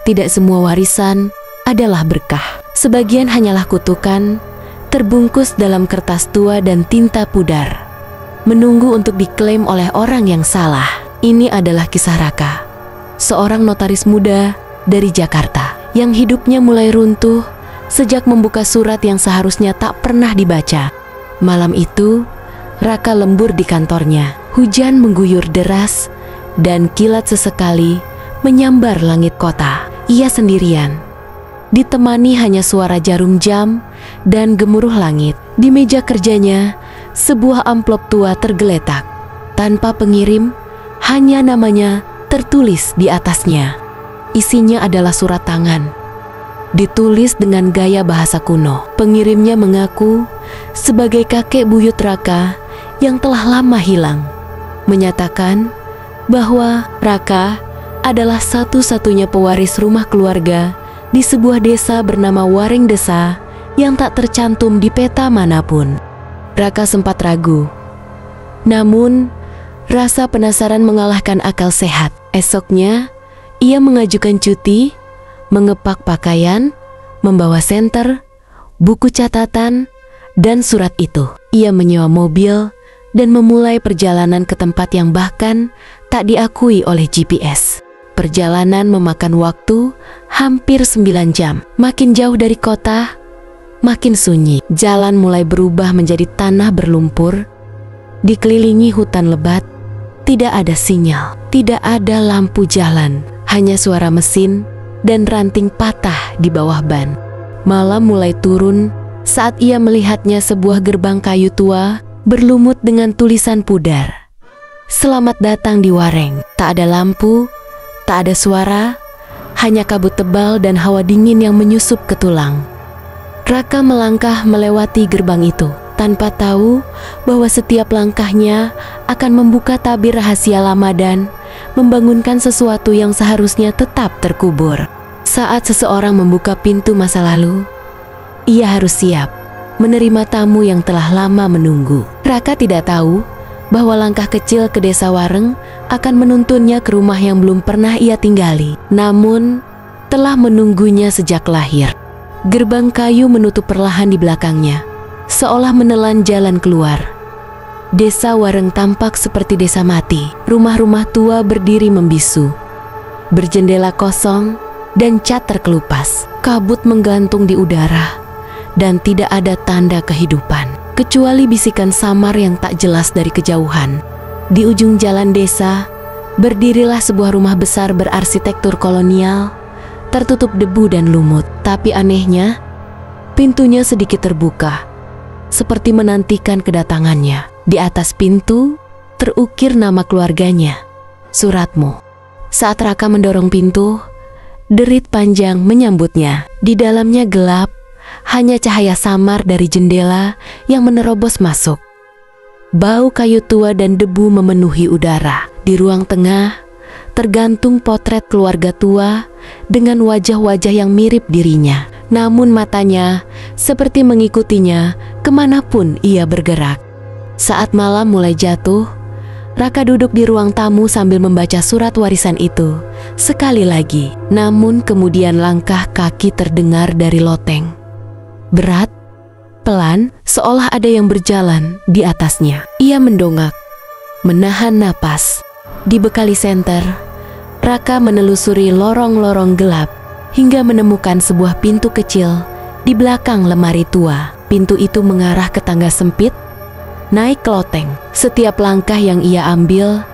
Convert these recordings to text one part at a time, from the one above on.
tidak semua warisan adalah berkah. Sebagian hanyalah kutukan, terbungkus dalam kertas tua dan tinta pudar, menunggu untuk diklaim oleh orang yang salah. Ini adalah kisah Raka, seorang notaris muda dari Jakarta yang hidupnya mulai runtuh sejak membuka surat yang seharusnya tak pernah dibaca. Malam itu, Raka lembur di kantornya. Hujan mengguyur deras dan kilat sesekali menyambar langit kota. Ia sendirian, ditemani hanya suara jarum jam dan gemuruh langit. Di meja kerjanya, sebuah amplop tua tergeletak. Tanpa pengirim, hanya namanya tertulis di atasnya. Isinya adalah surat tangan, ditulis dengan gaya bahasa kuno. Pengirimnya mengaku sebagai kakek buyut Raka yang telah lama hilang, menyatakan bahwa Raka adalah satu-satunya pewaris rumah keluarga di sebuah desa bernama Waring Desa yang tak tercantum di peta manapun. Raka sempat ragu, namun rasa penasaran mengalahkan akal sehat. Esoknya, ia mengajukan cuti, mengepak pakaian, membawa senter, buku catatan, dan surat itu. Ia menyewa mobil dan memulai perjalanan ke tempat yang bahkan tak diakui oleh GPS. Perjalanan memakan waktu hampir 9 jam. Makin jauh dari kota, makin sunyi. Jalan mulai berubah menjadi tanah berlumpur, dikelilingi hutan lebat. Tidak ada sinyal, tidak ada lampu jalan, hanya suara mesin dan ranting patah di bawah ban. Malam mulai turun saat ia melihatnya sebuah gerbang kayu tua berlumut dengan tulisan pudar. Selamat datang di Wareng. Tak ada lampu, tak ada suara, hanya kabut tebal dan hawa dingin yang menyusup ke tulang. Raka melangkah melewati gerbang itu, tanpa tahu bahwa setiap langkahnya akan membuka tabir rahasia lama dan membangunkan sesuatu yang seharusnya tetap terkubur. Saat seseorang membuka pintu masa lalu, ia harus siap menerima tamu yang telah lama menunggu. Raka tidak tahu bahwa langkah kecil ke desa Wareng akan menuntunnya ke rumah yang belum pernah ia tinggali, namun telah menunggunya sejak lahir. Gerbang kayu menutup perlahan di belakangnya, seolah menelan jalan keluar. Desa Wareng tampak seperti desa mati. Rumah-rumah tua berdiri membisu, berjendela kosong dan cat terkelupas. Kabut menggantung di udara dan tidak ada tanda kehidupan, kecuali bisikan samar yang tak jelas dari kejauhan. Di ujung jalan desa, berdirilah sebuah rumah besar berarsitektur kolonial, tertutup debu dan lumut. Tapi anehnya, pintunya sedikit terbuka, seperti menantikan kedatangannya. Di atas pintu terukir nama keluarganya, Suratmu. Saat Raka mendorong pintu, derit panjang menyambutnya. Di dalamnya gelap, hanya cahaya samar dari jendela yang menerobos masuk. Bau kayu tua dan debu memenuhi udara. Di ruang tengah tergantung potret keluarga tua dengan wajah-wajah yang mirip dirinya. Namun matanya seperti mengikutinya kemanapun ia bergerak. Saat malam mulai jatuh, Raka duduk di ruang tamu sambil membaca surat warisan itu sekali lagi. Namun kemudian langkah kaki terdengar dari loteng. Berat, pelan, seolah ada yang berjalan di atasnya. Ia mendongak, menahan napas. Dibekali senter, Raka menelusuri lorong-lorong gelap hingga menemukan sebuah pintu kecil di belakang lemari tua. Pintu itu mengarah ke tangga sempit, naik ke loteng. Setiap langkah yang ia ambil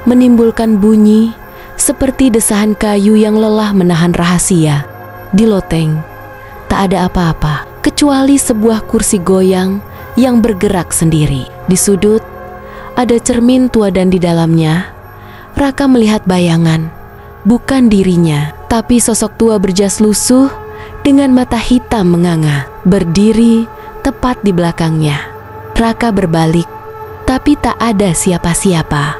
menimbulkan bunyi seperti desahan kayu yang lelah menahan rahasia. Di loteng tak ada apa-apa kecuali sebuah kursi goyang yang bergerak sendiri. Di sudut ada cermin tua dan di dalamnya Raka melihat bayangan, bukan dirinya, tapi sosok tua berjas lusuh dengan mata hitam menganga, berdiri tepat di belakangnya. Raka berbalik, tapi tak ada siapa-siapa.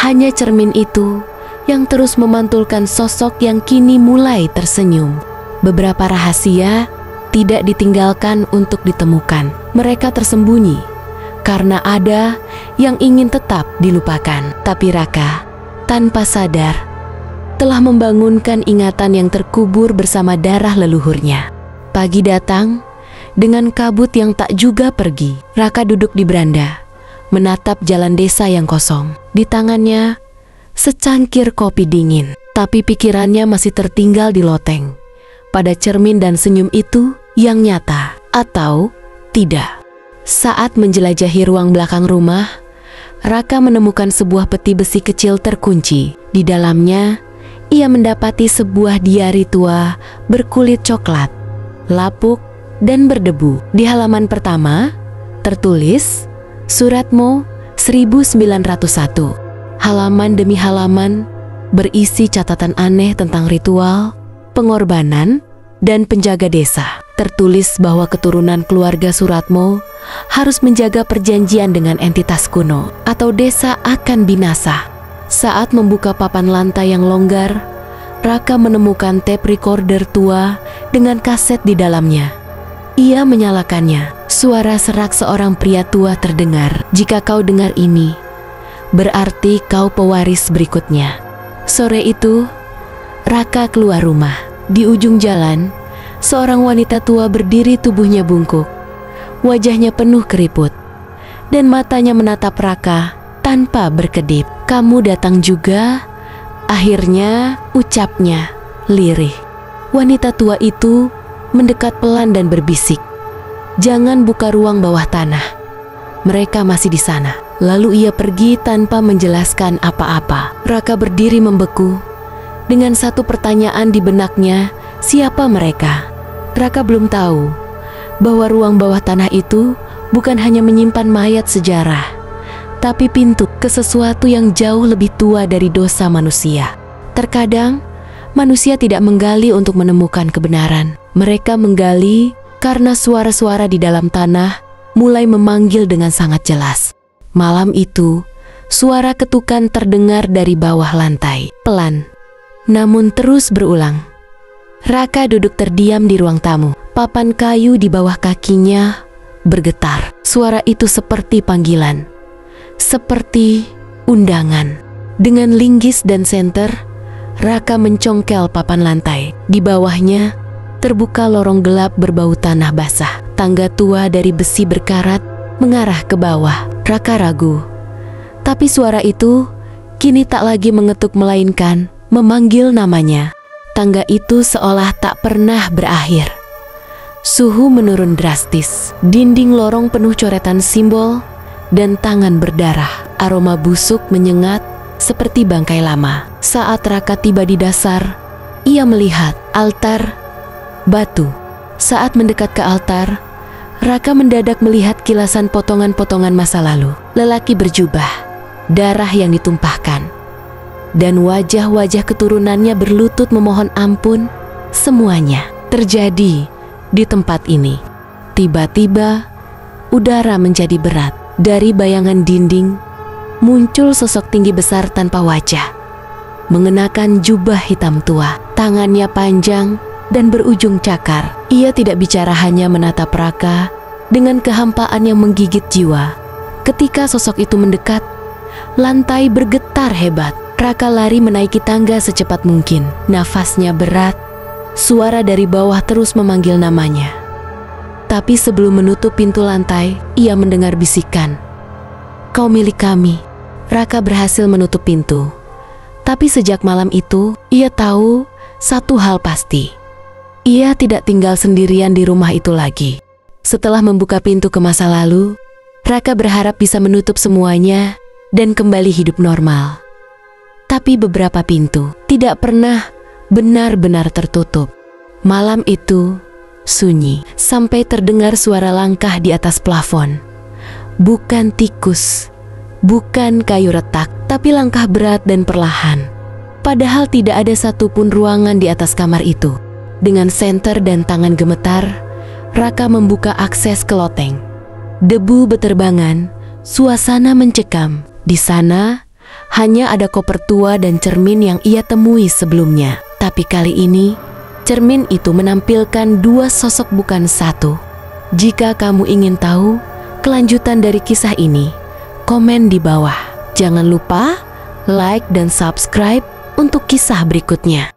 Hanya cermin itu yang terus memantulkan sosok yang kini mulai tersenyum. Beberapa rahasia tidak ditinggalkan untuk ditemukan. Mereka tersembunyi karena ada yang ingin tetap dilupakan. Tapi Raka tanpa sadar telah membangunkan ingatan yang terkubur bersama darah leluhurnya. Pagi datang dengan kabut yang tak juga pergi. Raka duduk di beranda, menatap jalan desa yang kosong. Di tangannya secangkir kopi dingin, tapi pikirannya masih tertinggal di loteng, pada cermin dan senyum itu yang nyata atau tidak. Saat menjelajahi ruang belakang rumah, Raka menemukan sebuah peti besi kecil terkunci. Di dalamnya, ia mendapati sebuah diari tua berkulit coklat, lapuk, dan berdebu. Di halaman pertama, tertulis, Suratmo 1901. Halaman demi halaman berisi catatan aneh tentang ritual, pengorbanan, dan penjaga desa. Tertulis bahwa keturunan keluarga Suratmo harus menjaga perjanjian dengan entitas kuno, atau desa akan binasa. Saat membuka papan lantai yang longgar, Raka menemukan tape recorder tua dengan kaset di dalamnya. Ia menyalakannya. Suara serak seorang pria tua terdengar. "Jika kau dengar ini, berarti kau pewaris berikutnya." Sore itu, Raka keluar rumah. Di ujung jalan, seorang wanita tua berdiri, tubuhnya bungkuk, wajahnya penuh keriput, dan matanya menatap Raka tanpa berkedip. "Kamu datang juga?" Akhirnya, ucapnya lirih. Wanita tua itu mendekat pelan dan berbisik, "Jangan buka ruang bawah tanah. Mereka masih di sana." Lalu ia pergi tanpa menjelaskan apa-apa. Raka berdiri membeku dengan satu pertanyaan di benaknya, siapa mereka? Raka belum tahu bahwa ruang bawah tanah itu bukan hanya menyimpan mayat sejarah, tapi pintu ke sesuatu yang jauh lebih tua dari dosa manusia. Terkadang, manusia tidak menggali untuk menemukan kebenaran. Mereka menggali karena suara-suara di dalam tanah mulai memanggil dengan sangat jelas. Malam itu, suara ketukan terdengar dari bawah lantai, pelan, namun terus berulang. Raka duduk terdiam di ruang tamu. Papan kayu di bawah kakinya bergetar. Suara itu seperti panggilan, seperti undangan. Dengan linggis dan senter, Raka mencongkel papan lantai. Di bawahnya terbuka lorong gelap berbau tanah basah. Tangga tua dari besi berkarat mengarah ke bawah. Raka ragu, tapi suara itu kini tak lagi mengetuk melainkan memanggil namanya. Tangga itu seolah tak pernah berakhir. Suhu menurun drastis. Dinding lorong penuh coretan simbol dan tangan berdarah. Aroma busuk menyengat seperti bangkai lama. Saat Raka tiba di dasar, ia melihat altar batu. Saat mendekat ke altar, Raka mendadak melihat kilasan potongan-potongan masa lalu. Lelaki berjubah, darah yang ditumpahkan, dan wajah-wajah keturunannya berlutut memohon ampun. Semuanya terjadi di tempat ini. Tiba-tiba, udara menjadi berat. Dari bayangan dinding, muncul sosok tinggi besar tanpa wajah, mengenakan jubah hitam tua. Tangannya panjang dan berujung cakar. Ia tidak bicara, hanya menatap Raka dengan kehampaan yang menggigit jiwa. Ketika sosok itu mendekat, lantai bergetar hebat. Raka lari menaiki tangga secepat mungkin. Nafasnya berat. Suara dari bawah terus memanggil namanya. Tapi sebelum menutup pintu lantai, ia mendengar bisikan, "Kau milik kami." Raka berhasil menutup pintu. Tapi sejak malam itu, ia tahu satu hal pasti. Ia tidak tinggal sendirian di rumah itu lagi. Setelah membuka pintu ke masa lalu, Raka berharap bisa menutup semuanya dan kembali hidup normal. Tapi beberapa pintu tidak pernah benar-benar tertutup. Malam itu sunyi, sampai terdengar suara langkah di atas plafon. Bukan tikus, bukan kayu retak, tapi langkah berat dan perlahan. Padahal tidak ada satupun ruangan di atas kamar itu. Dengan senter dan tangan gemetar, Raka membuka akses ke loteng. Debu beterbangan, suasana mencekam. Di sana hanya ada koper tua dan cermin yang ia temui sebelumnya. Tapi kali ini, cermin itu menampilkan dua sosok bukan satu. Jika kamu ingin tahu kelanjutan dari kisah ini, komen di bawah. Jangan lupa like dan subscribe untuk kisah berikutnya.